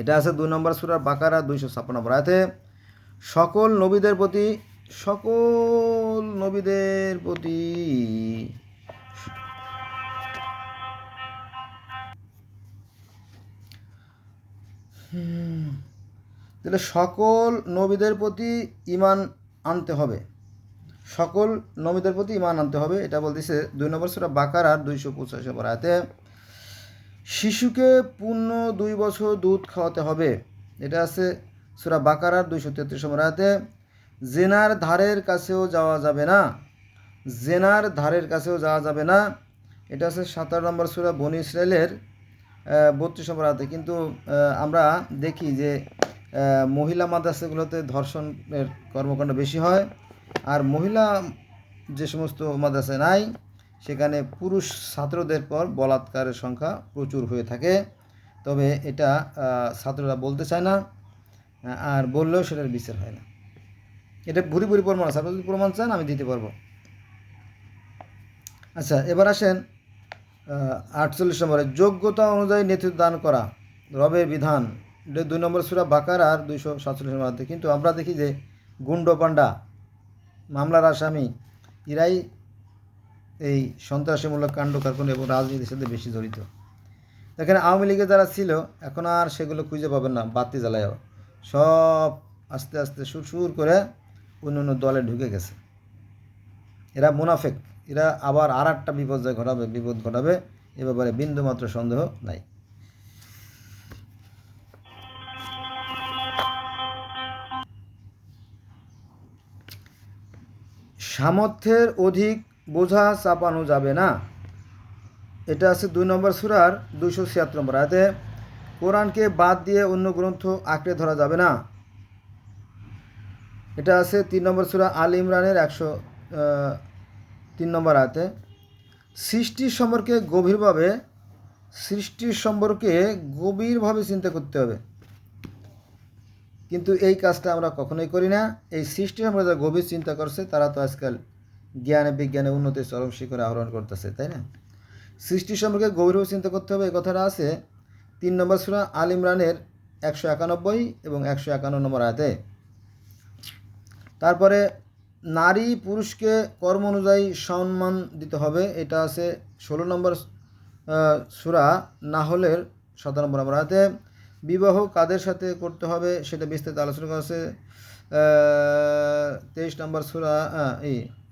এটা আছে 2 নম্বর সূরা বাকারার 256 নম্বর আয়াতে। সকল নবীদের প্রতি তাহলে সকল নবীদের প্রতি ঈমান আনতে হবে, সকল নবীদের প্রতি ঈমান আনতে হবে, এটা বলতেছে 2 নম্বর সূরা বাকারার 285 নম্বর আয়াতে। শিশুকে পূর্ণ 2 বছর দুধ খাওয়াতে হবে, এটা আছে সূরা বাকারার 233 নম্বর আয়াতে। জেনার ধারের কাছেও যাওয়া যাবে না, জেনার ধারের কাছেও যাওয়া যাবে না, এটা আছে 17 নম্বর সূরা বনী ইসরাইলের 32 নম্বর আয়াতে। কিন্তু আমরা দেখি যে মহিলা মাদ্রাসাগুলোতে ধর্ষণের কর্মকাণ্ড বেশি হয়, আর মহিলা যে সমস্ত মাদ্রাসায় নাই সেখানে পুরুষ ছাত্রদের পর বলাৎকারের সংখ্যা প্রচুর হয়ে থাকে। তবে এটা ছাত্ররা বলতে চায় না, আর বললেও সেটার বিচার হয় না। এটা ভুরি ভুরি প্রমাণ আছে, আপনারা যদি প্রমাণ চান আমি দিতে পারবো। আচ্ছা, এবার আসেন 48 নম্বরে, যোগ্যতা অনুযায়ী নেতৃত্ব দান করা রবের বিধান, এটা 2 নম্বর সূরা বাকারার 247 নম্বর আয়াতে। কিন্তু আমরা দেখি যে গুন্ড পান্ডা, মামলার আসামি, এরাই এই সন্ত্রাসীমূলক কাণ্ড কারখানা এবং রাজনীতির সাথে বেশি জড়িত। এখানে আওয়ামী লীগে যারা ছিল এখন আর সেগুলো খুঁজে পাবেন না, বাতি জ্বালায়ও সব আস্তে আস্তে সুর করে অন্য দলে ঢুকে গেছে। এরা মুনাফেক, এরা আবার আর একটা বিপদ ঘটাবে, এ ব্যাপারে বিন্দুমাত্র সন্দেহ নাই। সামর্থ্যের অধিক বোঝা চাপানো যাবে না, এটা আছে 2 নম্বর সূরার 276 নম্বর আয়াতে। কোরআনকে বাদ দিয়ে অন্য গ্রন্থ আঁকড়ে ধরা যাবে না, এটা আছে 3 নম্বর সূরা আল ইমরানের 103 নম্বর আয়াতে। সৃষ্টির সম্পর্কে গভীরভাবে চিন্তা করতে হবে, কিন্তু এই কাজটা আমরা কখনোই করি না। এই সৃষ্টি সম্পর্কে যারা গভীর চিন্তা করছে তারা তো আজকাল জ্ঞানে বিজ্ঞানে উন্নতির চরম শিখরে আহরণ করতেছে, তাই না? সৃষ্টি সম্পর্কে গভীরভাবে চিন্তা করতে হবে, এই কথাটা আছে 3 নম্বর সূরা আল ইমরানের 191 এবং 151 নম্বর আয়াতে। তারপরে নারী পুরুষকে কর্ম অনুযায়ী সম্মান দিতে হবে, এটা আছে 16 নম্বর সূরা নাহলের 17 নম্বর আয়াতে। বিবাহ কাদের সাথে করতে হবে সেটা বিস্তারিত আলোচনা করা আছে 23 নম্বর সূরা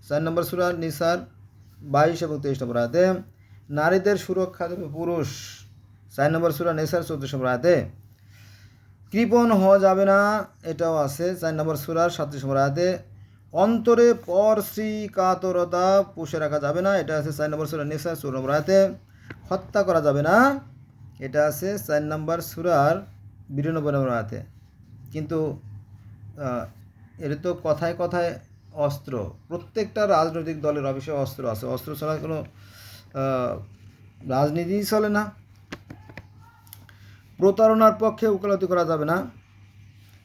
4 নম্বর সূরা নিসার 22 এবং 23 নম্বর আয়াতে। নারীদের সুরক্ষা দেবে পুরুষ, 4 নম্বর সূরা নিসার 34 নম্বর আয়াতে। কৃপণ হওয়া যাবে না, এটাও আছে 4 নম্বর সূরার 37 নম্বর আয়াতে। অন্তরে পরশ্রী কাতরতা পুষে রাখা যাবে না, এটা আছে 4 নম্বর সূরা নিসার 14 নম্বর আয়াতে। হত্যা করা যাবে না, এটা আছে 4 নম্বর সূরার 92 নম্বর আয়াতে। কিন্তু এটা তো কথায় কথায় অস্ত্র, প্রত্যেকটা রাজনৈতিক দলের অফিসে অস্ত্র আছে, অস্ত্র ছাড়া কোনো রাজনীতিই চলে না। প্রতারণার পক্ষে উকালতি করা যাবে না,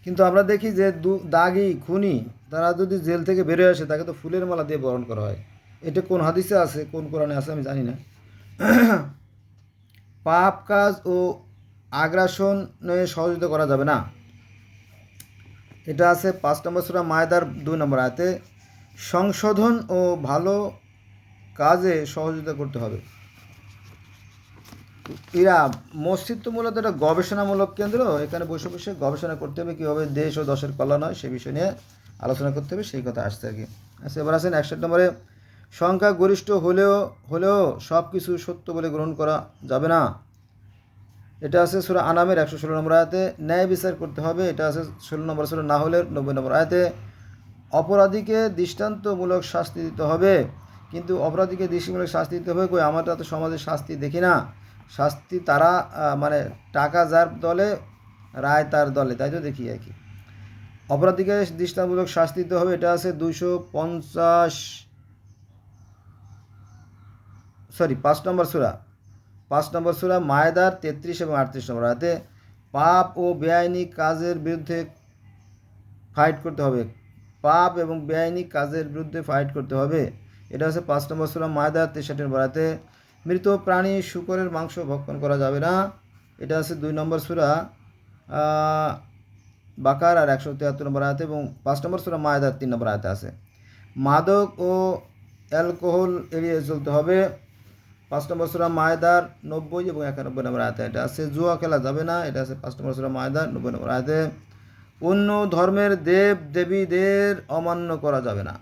কিন্তু আমরা দেখি যে দাগি খুনি তারা যদি জেল থেকে বেরোয় আসে তাকে তো ফুলের মালা দিয়ে বরণ করা হয়, এটা কোন হাদিসে আছে কোন কোরআনে আছে আমি জানি না। পাপ কাজ ও আগ্রাসনে সহযোগিতা করা যাবে না, এটা আছে 5 নম্বর সূরা মায়দার 2 নম্বর আয়াতে। সংশোধন ও ভালো কাজে সহযোগিতা করতে হবে। এরা মসজিদ তো মূলত একটা গবেষণামূলক কেন্দ্র, এখানে বসে বসে গবেষণা করতে হবে কীভাবে দেশ ও দশের কল্যাণ হয় সে বিষয় নিয়ে আলোচনা করতে হবে, সেই কথা আসছে আর কি। আচ্ছা, এবার আসেন 61 নম্বরে, সংখ্যা গরিষ্ঠ হলেও সব কিছু সত্য বলে গ্রহণ করা যাবে না, এটা আছে সূরা আনামের 116 নম্বর আয়াতে। ন্যায় বিচার করতে হবে, এটা আছে 16 নম্বর সূরা নাহলের 90 নম্বর আয়াতে। অপরাধীকে দৃষ্টান্তমূলক শাস্তি দিতে হবে, কিন্তু অপরাধীকে দৃষ্টিমূলক শাস্তি দিতে হবে কই? আমরা তো সমাজে শাস্তি দেখি না, শাস্তি তারা মানে টাকা যার দলে রায় তার দলে, তাই তো দেখি আর কি। অপরাধীকে দৃষ্টান্তমূলক শাস্তি দিতে হবে, এটা আছে 5 নম্বর সূরা মায়দার 33 এবং 38 নম্বর আয়াতে। পাপ ও বেআইনি কাজের বিরুদ্ধে ফাইট করতে হবে, পাপ এবং বেআইনি কাজের বিরুদ্ধে ফাইট করতে হবে। এটা হচ্ছে 5 নম্বর সূরা মায়দা 63 নম্বর আয়াতে। মৃত প্রাণী শূকরের মাংস ভক্ষণ করা যাবে না। এটা আছে 2 নম্বর সূরা বাকার আর 173 নম্বর আয়াতে, এবং 5 নম্বর সূরা মায়দার 3 নম্বর আয়াতে আছে। মাদক ও অ্যালকোহল এড়িয়ে চলতে হবে। 5 নম্বর সূরা মায়দার 90 এবং 91 নম্বর আয়াতে এটা আছে। জুয়া খেলা যাবে না। এটা আছে 5 নম্বর সূরা মায়দার 90 নম্বর আয়াতে। অন্য ধর্মের দেব দেবীদের অমান্য করা যাবে না।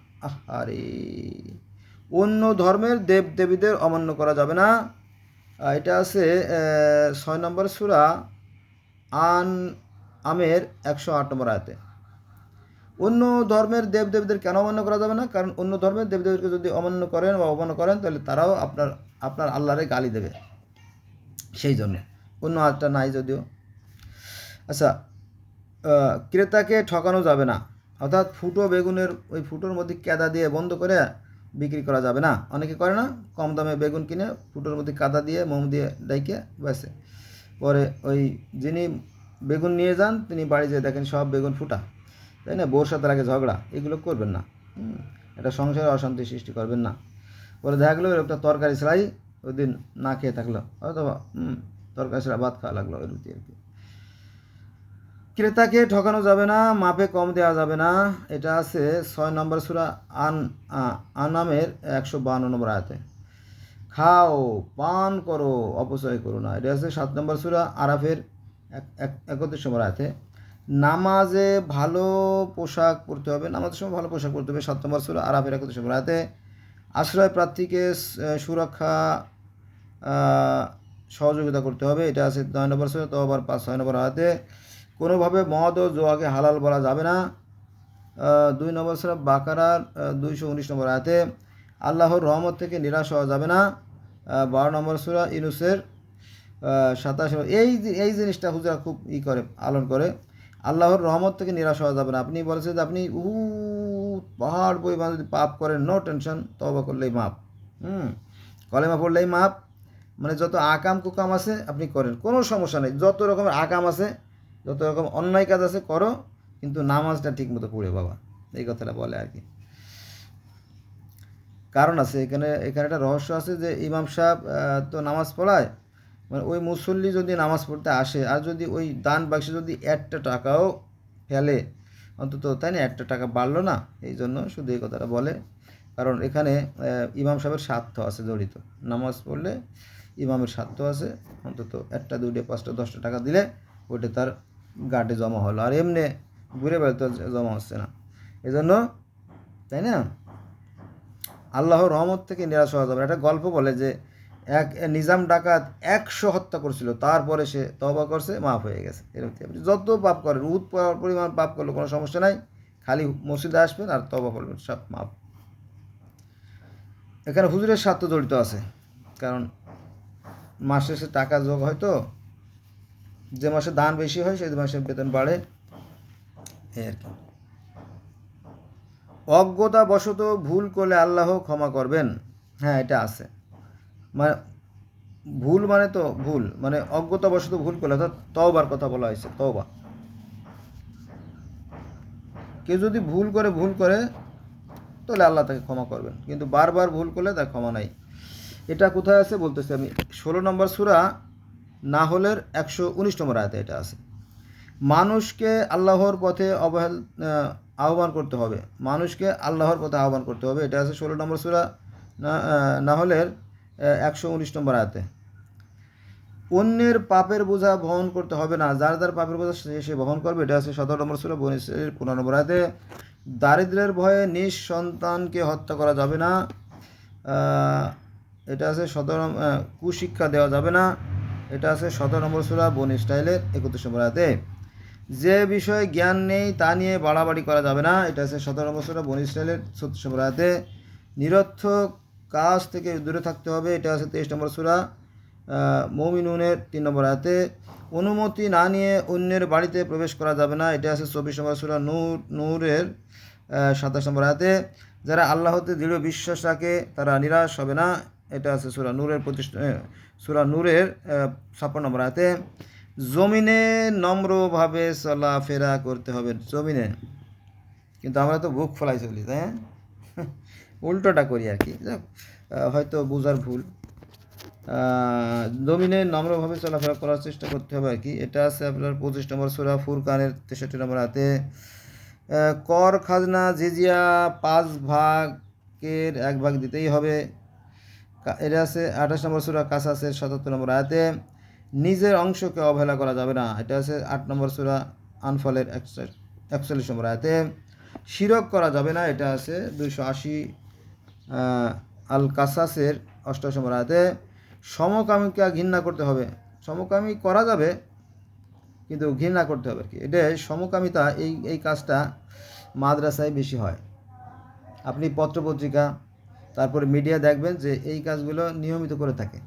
আরে, অন্য ধর্মের দেব দেবীদের অমান্য করা যাবে না। এটা আছে 6 নম্বর সূরা আমের 108 নম্বর আয়াতে। অন্য ধর্মের দেবদেবীদের কেন অমান্য করা যাবে না? কারণ অন্য ধর্মের দেবদেবীকে যদি অমান্য করেন বা অপমান করেন তাহলে তারাও আপনার আল্লাহরে গালি দেবে, সেই জন্য। অন্য আয়াতটা নাই যদিও। আচ্ছা, ক্রেতাকে ঠকানো যাবে না, অর্থাৎ ফুটো বেগুনের ওই ফুটোর মধ্যে কাদা দিয়ে বন্ধ করে বিক্রি করা যাবে না। অনেকে করে না, কম দামে বেগুন কিনে ফুটোর মধ্যে কাদা দিয়ে মোম দিয়ে ডাইকে বেচে, পরে ওই যিনি বেগুন নিয়ে যান তিনি বাড়ি যেয়ে দেখেন সব বেগুন ফুটা, তাই না? বউর সাথে লাগে ঝগড়া, এগুলো করবেন না। এটা সংসারে অশান্তি সৃষ্টি করবেন না। পরে দেখা গেলো একটা তরকারি ছাড়াই ওই দিন না খেয়ে থাকলো, অথবা তরকারি ছাড়া ভাত খাওয়া লাগলো, ওই রুটি আর কি। ক্রেতাকে ঠকানো যাবে না, মাপে কম দেওয়া যাবে না। এটা আছে 6 নম্বর সূরা আনামের 152 নম্বর আয়াতে। খাও, পান করো, অপচয় করো না। এটা আছে 7 নম্বর সূরা আরাফের 31 নম্বর আয়াতে। নামাজে ভালো পোশাক পরতে হবে, নামাজের সময় ভালো পোশাক পরতে হবে, 7 নম্বর সূরা আরাফের 31 নম্বর আয়াতে। আশ্রয় প্রার্থীকে সুরক্ষা সহযোগিতা করতে হবে। এটা আছে 9 নম্বর সূরা তওবার 5-6 নম্বর আয়াতে। কোনোভাবে মদ ও জোয়াকে হালাল বলা যাবে না। 2 নম্বর সূরা বাকারার 219 নম্বর আয়াতে। আল্লাহর রহমত থেকে নিরাশ হওয়া যাবে না। 12 নম্বর সূরা ইউনূসের 27। এই জিনিসটা হুজুরা খুব করে পালন করে। আল্লাহর রহমত থেকে নিরাশ হওয়া যাবে না। আপনি বলেছেন যে আপনি পাহাড় পরিমাণ যদি পাপ করেন, নো টেনশন, তওবা করলেই মাপ। কলেমা পড়লেই মাপ। মানে যত আকাম কুকাম আছে আপনি করেন, কোনো সমস্যা নেই। যত রকমের আকাম আছে, যত রকম অন্যায় কাজ আছে করো, কিন্তু নামাজটা ঠিক মতো পড়ে বাবা, এই কথাটা বলে আর কি। কারণ আছে এখানে একটা রহস্য আছে যে ইমাম সাহেব তো নামাজ পড়ায়, মানে ওই মুসল্লি যদি নামাজ পড়তে আসে আর যদি ওই দান বাক্সে যদি একটা টাকাও ফেলে অন্তত, তাই না, একটা টাকা বাড়লো না। এই জন্য শুধু এই কথাটা বলে, কারণ এখানে ইমাম সাহেবের স্বার্থ আছে জড়িত। নামাজ পড়লে ইমামের স্বার্থ আছে, অন্তত 1টা 2টা 5টা 10টা টাকা দিলে ওইটা তার গার্ডে জমা হলো, আর এমনি ঘুরে বেড়াতে জমা হচ্ছে না। এই জন্য, তাই না, আল্লাহর রহমত থেকে নিরাশ হওয়া যাবে। একটা গল্প বলে যে এক নিজাম ডাকাত 100 হত্যা করছিল, তারপরে সে তওবা করছে, মাফ হয়ে গেছে। এরকম আপনি যত পাপ করেন, পরিমাণ পাপ করলে কোনো সমস্যা নাই, খালি মসজিদে আসবেন আর তওবা করবেন, সব মাফ। এখানে হুজুরের স্বার্থ জড়িত আছে, কারণ মাস শেষে টাকা যোগ হয়, তো যে মাসে দান বেশি হয় সেই মাসে বেতন বাড়ে, এই আর কি। অজ্ঞতাবশত ভুল করলে আল্লাহ ক্ষমা করবেন। হ্যাঁ, এটা আছে। মানে ভুল মানে তো ভুল, মানে অজ্ঞতাবশত ভুল করলে, অর্থাৎ তওবার কথা বলা হয়েছে, তওবা। কেউ যদি ভুল করে তাহলে আল্লাহ তাকে ক্ষমা করবেন, কিন্তু বারবার ভুল করলে তার ক্ষমা নাই। এটা কোথায় আছে বলতেছি আমি, 16 নম্বর সূরা নাহলের 119 নম্বর আয়াতে এটা আছে। মানুষকে আল্লাহর পথে আহ্বান করতে হবে, মানুষকে আল্লাহর পথে আহ্বান করতে হবে। এটা আছে 16 নম্বর সূরা নাহলের 119 নম্বর আয়াতে। অন্যের পাপের বোঝা বহন করতে হবে না, যার যার পাপের বোঝা সে বহন করবে। এটা আছে 17 নম্বর সূরা বনী ইসরাঈলের 15 নম্বর আয়াতে। দারিদ্র্যের ভয়ে নিজ সন্তানকে হত্যা করা যাবে না। এটা আছে 17 কুশিক্ষা দেওয়া যাবে না। এটা আছে 17 নম্বর সূরা বনী ইসরাঈলের 31 নম্বর আয়াতে। যে বিষয়ে জ্ঞান নেই তা নিয়ে বাড়াবাড়ি করা যাবে না। এটা আছে 17 নম্বর সূরা বনী ইসরাঈলের 36 নম্বর আয়াতে। নিরর্থক কাজ থেকে দূরে থাকতে হবে। এটা আছে 23 নম্বর সূরা মুমিনুনের 3 নম্বর আয়াতে। অনুমতি না নিয়ে অন্যের বাড়িতে প্রবেশ করা যাবে না। এটা আছে 24 নম্বর সূরা নূরের 27 নম্বর আয়াতে। যারা আল্লাহতে দৃঢ় বিশ্বাস রাখে তারা নিরাশ হবে না। এটা আছে সূরা নূরের 56 নম্বর আয়াতে। জমিনে নম্রভাবে চলাফেরা করতে হবে। জমিনে কিন্তু আমরা তো বুক ফলাই চলি, তাই হ্যাঁ, উল্টোটা করি আর কি। যাক, হয়তো বোঝার ভুল। জমিনে নম্রভাবে চলাফেরা করার চেষ্টা করতে হবে আর কি। এটা আছে আপনার 25 নম্বর সূরা ফুরকানের 63 নম্বর আয়াতে। কর খাজনা জিজিয়া 5 ভাগের 1 ভাগ দিতেই হবে। এটা আছে 28 নম্বর সূরা কাসাসের 77 নম্বর আয়াতে। নিজের অংশকে অবহেলা করা যাবে না। এটা আছে 8 নম্বর সূরা আনফালের 41 নম্বর আয়াতে। শিরক করা যাবে না। এটা আছে 280 আল কাসাসের 88 নম্বর আয়াতে। সমকামীকে ঘৃণা করতে হবে। সমকামী করা যাবে কিন্তু ঘৃণা করতে হবে আর কি। এটা সমকামিতা, এই কাজটা মাদ্রাসায় বেশি হয়। আপনি পত্রপত্রিকা তারপরে মিডিয়া দেখবেন যে এই কাজগুলো নিয়মিত করে থাকে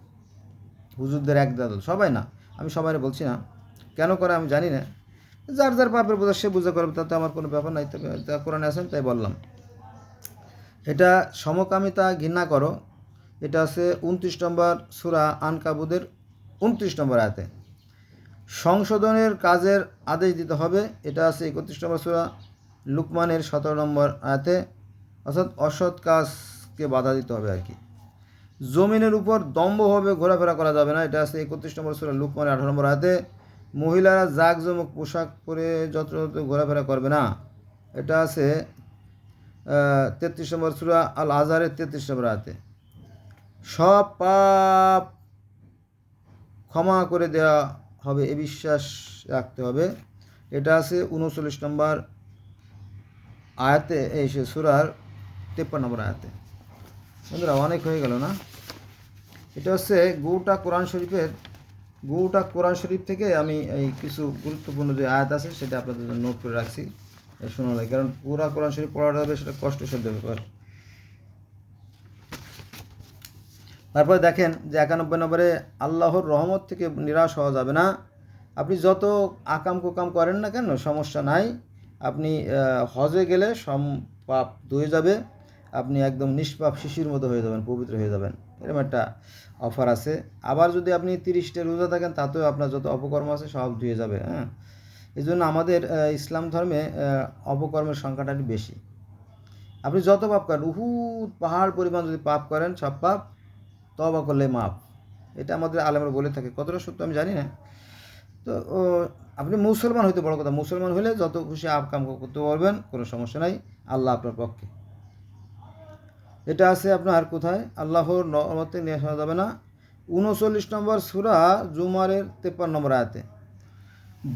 হুজুরদের একদল, সবাই না, আমি সবাই বলছি না, কেন করে আমি জানি না, যার যার পাপের বোঝা সে বুঝে করবে, তাতে আমার কোনো ব্যাপার নাই। তবে যা কোরআনে আছেন তাই বললাম। এটা সমকামিতা ঘৃণা করো। এটা আছে 29 নম্বর সূরা আনকাবুদের 29 নম্বর আয়াতে। সংশোধনের কাজের আদেশ দিতে হবে। এটা আছে 31 নম্বর সূরা লুকমানের 17 নম্বর আয়াতে। অর্থাৎ অসৎ কাজকে বাধা দিতে হবে আর কি। জমিনের উপর দম্ভভাবে ঘোরাফেরা করা যাবে না। এটা আছে 31 নম্বর সূরা লুকমানের 18 নম্বর আয়াতে। মহিলারা জাঁকজমক পোশাক পরে যত্রতত্র ঘোরাফেরা করবে না। এটা আছে 33 নম্বর সূরা আল আজহারের 33 নম্বর আয়াতে। সব পাপ ক্ষমা করে দেওয়া হবে, এ বিশ্বাস রাখতে হবে। এটা আছে 39 নম্বর আয়াতে, এই সূরার 53 নম্বর আয়াতে। বন্ধুরা, অনেক হয়ে গেল না? এটা হচ্ছে গোটা কোরআন শরীফ থেকে আমি এই কিছু গুরুত্বপূর্ণ যে আয়াত আছে সেটা আপনাদের জন্য নোট করে রাখছি শোনালে, কারণ পুরা কোরআন শরীফ পড়াটা হবে সেটা কষ্টসাধ্য ব্যাপার। তারপরে দেখেন যে 91 নম্বরে, আল্লাহর রহমত থেকে নিরাশ হওয়া যাবে না। আপনি যত আকাম কুকাম করেন না কেন, সমস্যা নাই। আপনি হজে গেলে সব পাপ ধুয়ে যাবে, আপনি একদম নিষ্পাপ শিশির মতো হয়ে যাবেন, পবিত্র হয়ে যাবেন, এরকম একটা অফার আছে। আবার যদি আপনি 30টা রোজা থাকেন তাতেও আপনার যত অপকর্ম আছে সব ধুয়ে যাবে। হ্যাঁ, এই জন্য আমাদের ইসলাম ধর্মে অপকর্মের সংখ্যাটা বেশি। আপনি যত পাপ করেন, পাহাড় পরিমাণ যদি পাপ করেন, সব পাপ তওবা করলে মাপ, এটা আমাদের আলেমরা বলে থাকে। কতটা সত্য আমি জানি না। তো আপনি মুসলমান হইতে বড় কথা, মুসলমান হলে যত খুশি কাম করতে পারবেন, কোনো সমস্যা নাই, আল্লাহ আপনার পক্ষে। এটা আছে আপনার কোথায়, আল্লাহর রহমতে নিয়ে আসা যাবে না। 39 নম্বর সূরা জুমারের 53 নম্বর আয়াতে।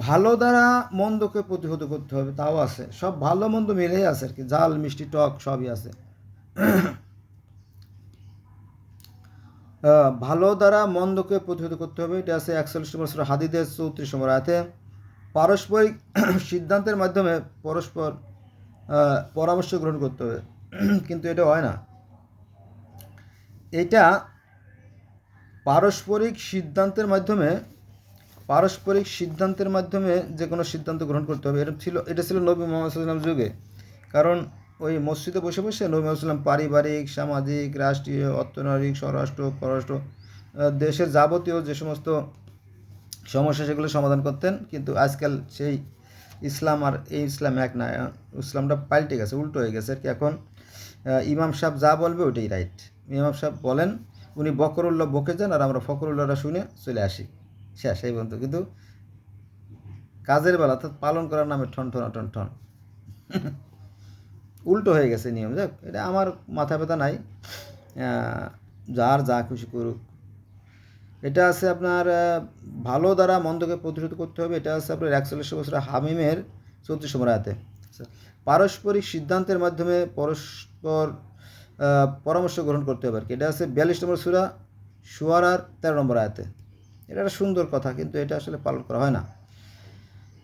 ভালো দ্বারা মন্দকে প্রতিহত করতে হবে, তাও আছে। সব ভালো মন্দ মিলেই আছে আর কি, ঝাল মিষ্টি টক সবই আছে। ভালো দ্বারা মন্দকে প্রতিহত করতে হবে। এটা আছে 41 নম্বর সূরা হাদীদের 34 নম্বর আয়াতে। পারস্পরিক সিদ্ধান্তের মাধ্যমে পরস্পর পরামর্শ গ্রহণ করতে হবে, কিন্তু এটা হয় না। এটা পারস্পরিক সিদ্ধান্তের মাধ্যমে যে কোনো সিদ্ধান্ত গ্রহণ করতে হবে, এটা ছিল নবী মুহাম্মদ সাল্লাল্লাহু আলাইহি ওয়াসাল্লাম যুগে। কারণ ওই মসজিদে বসে বসে নবী মুহাম্মদ সাল্লাল্লাহু আলাইহি ওয়াসাল্লাম পারিবারিক, সামাজিক, রাষ্ট্রীয়, অর্থনৈতিক, স্বরাষ্ট্র, পররাষ্ট্র, দেশের যাবতীয় যে সমস্ত সমস্যা সেগুলো সমাধান করতেন। কিন্তু আজকাল সেই ইসলাম আর এই ইসলাম এক না, ইসলামটা পাল্টে গেছে, উল্টো হয়ে গেছে আর কি। এখন ইমাম সাহেব যা বলবে ওইটাই রাইট। ইমাম সাহেব বলেন, উনি বকরুল্লাহ বকে যান আর আমরা ফকরুল্লাহরা শুনে চলে আসি, শেষ এই পর্যন্ত। কিন্তু কাজের বেলা, অর্থাৎ পালন করার নামে ঠন ঠন উল্টো হয়ে গেছে নিয়ম। যাক, এটা আমার মাথা ব্যথা নাই, যার যা খুশি করুক। এটা আছে আপনার ভালো দ্বারা মন্দকে প্রতিরোধ করতে হবে। এটা আছে আপনার 41 বছর হামিমের 34 নম্বর আয়াতে। পারস্পরিক সিদ্ধান্তের মাধ্যমে পরস্পর পরামর্শ গ্রহণ করতে হবে আর কি। এটা আছে 42 নম্বর সূরা শুআরার 13 নম্বর আয়াতে। এটা একটা সুন্দর কথা, কিন্তু এটা আসলে পালন করা হয় না,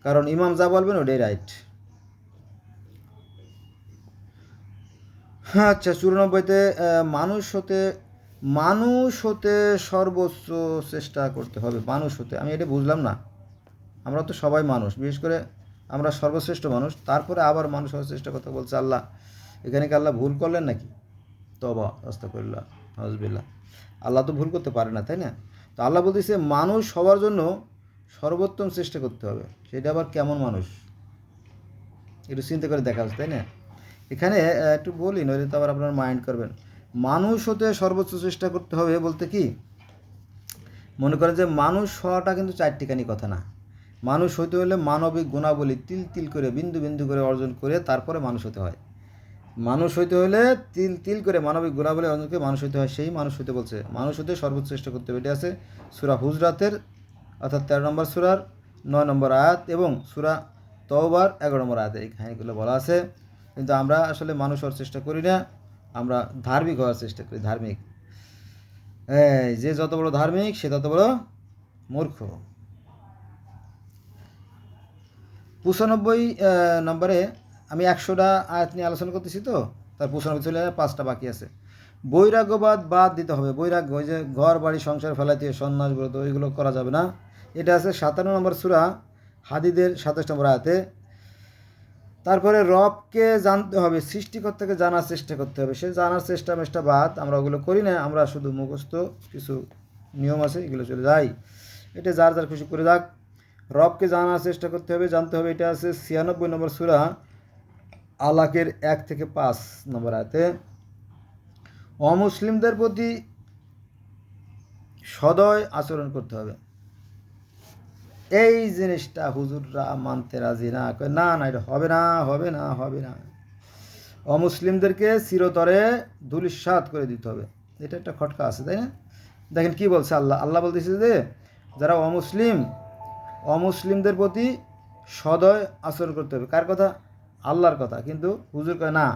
কারণ ইমাম যা বলবেন ওটাই রাইট। আচ্ছা, 94তে মানুষ হতে সর্বোচ্চ চেষ্টা করতে হবে। মানুষ হতে, আমি এটা বুঝলাম না। আমরা তো সবাই মানুষ, বিশেষ করে আমরা সর্বশ্রেষ্ঠ মানুষ, তারপরে আবার মানুষ হওয়ার চেষ্টা করতে বলছে আল্লাহ। এখানে কি আল্লাহ ভুল করলেন নাকি? তওবা আস্তাগফিরুল্লাহ নাউযুবিল্লাহ। আল্লাহ তো ভুল করতে পারে না, তাই না? তো আল্লাহ বলতেছে মানুষ হওয়ার জন্য সর্বোত্তম চেষ্টা করতে হবে। সেটা আবার কেমন মানুষ, একটু চিন্তা করে দেখা হচ্ছে, তাই না? এখানে একটু বলি, নইলে তো আবার আপনারা মাইন্ড করবেন। মানুষ হতে সর্বোচ্চ চেষ্টা করতে হবে বলতে কি, মনে করেন যে মানুষ হওয়াটা কিন্তু চারটিখানি কথা না। মানুষ হতে হলে মানবিক গুণাবলী তিল তিল করে, বিন্দু বিন্দু করে অর্জন করে তারপরে মানুষ হতে হয়। মানুষ হইতে হলে তিল তিল করে মানবিক গুণাবলী অর্জন করে মানুষ হতে হয়, সেই মানুষ হতে বলছে। মানুষ হতে সর্বোচ্চ চেষ্টা করতে হবে, এটা আছে সূরা হুজরাতের অর্থাৎ 13 নম্বর সূরার 9 নম্বর আয়াত এবং সূরা তওবার 11 নম্বর আয়াতে এই কাহিনীগুলো বলা আছে। কিন্তু আমরা আসলে মানুষ হওয়ার চেষ্টা করি না, আমরা ধার্মিক হওয়ার চেষ্টা করি। ধার্মিক, যে যত বড় ধার্মিক সে তত বড় মূর্খ। 95 নম্বরে আমি 100টা আয়াত নিয়ে আলোচনা করতেছি, তো তার 95 চলে 5টা বাকি আছে। বৈরাগ্যবাদ বাদ দিতে হবে। বৈরাগ্য, ওই যে ঘর বাড়ি সংসার ফেলাইতে সন্ন্যাস ব্রত ওইগুলো করা যাবে না। এটা আছে 57 নম্বর সূরা হাদিদের 27 নম্বর আয়াতে। তারপরে রবকে জানতে হবে, সৃষ্টিকর্তাকে জানার চেষ্টা করতে হবে। সে জানার চেষ্টা বাদ আমরা ওগুলো করি না, আমরা শুধু মুখস্থ কিছু নিয়ম আছে এগুলো চলে যাই। এটা যার যার খুশি করে যাক। রবকে জানার চেষ্টা করতে হবে, জানতে হবে। এটা আছে 96 নম্বর সূরা আলাকের 1 থেকে 5 নম্বর আয়াতে। অমুসলিমদের প্রতি সদয় আচরণ করতে হবে। এই জিনিসটা হুজুররা মানতে রাজি না, না না এটা হবে না, হবে না, হবে না। অমুসলিমদেরকে চিরতরে ধূলিসাৎ করে দিতে হবে। এটা একটা খটকা আছে, তাই না? দেখেন কি বলছে আল্লাহ। আল্লাহ বলতেছে যে যারা অমুসলিমদের প্রতি সদয় আচরণ করতে হবে। কার কথা? আল্লাহর কথা। কিন্তু হুজুর কয় না,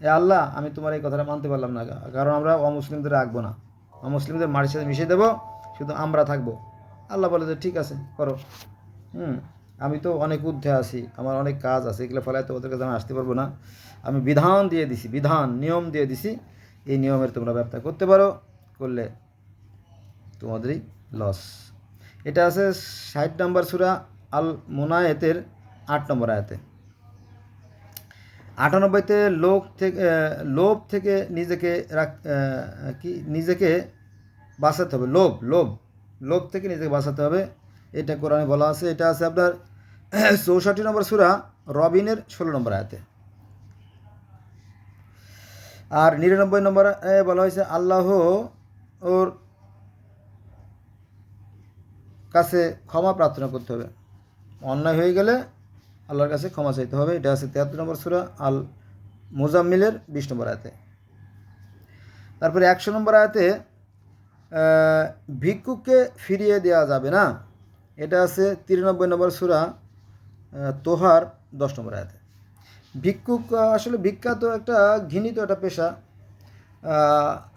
এ আল্লাহ আমি তোমার এই কথাটা মানতে পারলাম না, কারণ আমরা অমুসলিমদের রাখবো না, অমুসলিমদের মাটির সাথে মিশিয়ে দেবো, শুধু আমরা থাকবো। আল্লাহ বলে যে ঠিক আছে করো, আমি তো অনেক ঊর্ধ্বে আছি, আমার অনেক কাজ আছে, এগুলো ফলায় তো ওদের কাছে আমি আসতে পারবো না। আমি বিধান দিয়ে দিছি, নিয়ম দিয়ে দিছি, এই নিয়মের তোমরা ব্যবসা করতে পারো, করলে তোমাদেরই লস। এটা আছে 60 নম্বর সূরা আল মুনায়েতের 8 নম্বর আয়াতে। 98তে লোভ থেকে নিজেকে বাঁচাতে হবে। লোভ থেকে নিজেকে বাঁচাতে হবে, এটা কোরআনে বলা আছে। এটা আছে আপনার 64 নম্বর সূরা রবিনের 16 নম্বর আয়াতে। আর 99 নম্বর বলা হয়েছে আল্লাহ ওর কাছে ক্ষমা প্রার্থনা করতে হবে, অন্যায় হয়ে গেলে আল্লাহর কাছে ক্ষমা চাইতে হবে। এটা আছে 73 নম্বর সূরা আল মুজাম্মিলের 20 নম্বর আয়াতে। তারপরে 100 নম্বর আয়াতে ভিক্ষুককে ফিরিয়ে দেওয়া যাবে না, এটা আছে 93 নম্বর সূরা তোহার 10 নম্বর আয়াতে। ভিক্ষুক আসলে ভিক্ষা তো একটা ঘৃণিত একটা পেশা,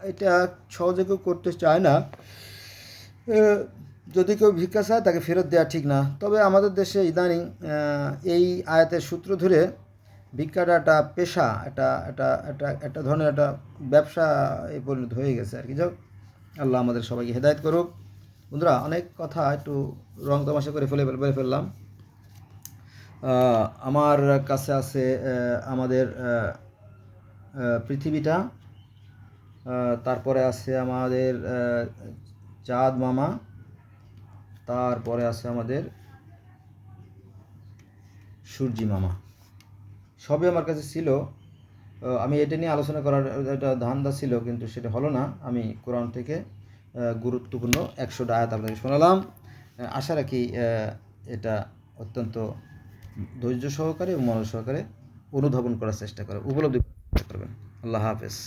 এটা সহজে কেউ করতে চায় না। যদি কেউ ভিক্ষা চায় তাকে ফেরত দেওয়া ঠিক না। তবে আমাদের দেশে ইদানিং এই আয়াতের সূত্র ধরে ভিক্ষাটা একটা পেশা, একটা ধরনের একটা ব্যবসা পরিণত হয়ে গেছে আর কি। যাক, আল্লাহ আমাদের সবাইকে হেদায়েত করুক। বন্ধুরা, অনেক কথা একটু রং তামাশা করে বলে ফেললাম। আমার কাছে আছে আমাদের পৃথিবীটা, তারপরে আছে আমাদের চাঁদ মামা, তারপরে আছে আমাদের সূর্যি মামা, সবই আমার কাছে ছিল। আমি এটা নিয়ে আলোচনা করার একটা ধান্দা ছিল, কিন্তু সেটা হলো না। আমি কোরআন থেকে গুরুত্বপূর্ণ 100টা আয়াত আপনাকে শোনালাম। আশা রাখি এটা অত্যন্ত ধৈর্য সহকারে এবং মনোযোগ সহকারে অনুধাবন করার চেষ্টা করে উপলব্ধি করবেন। আল্লাহ হাফেজ।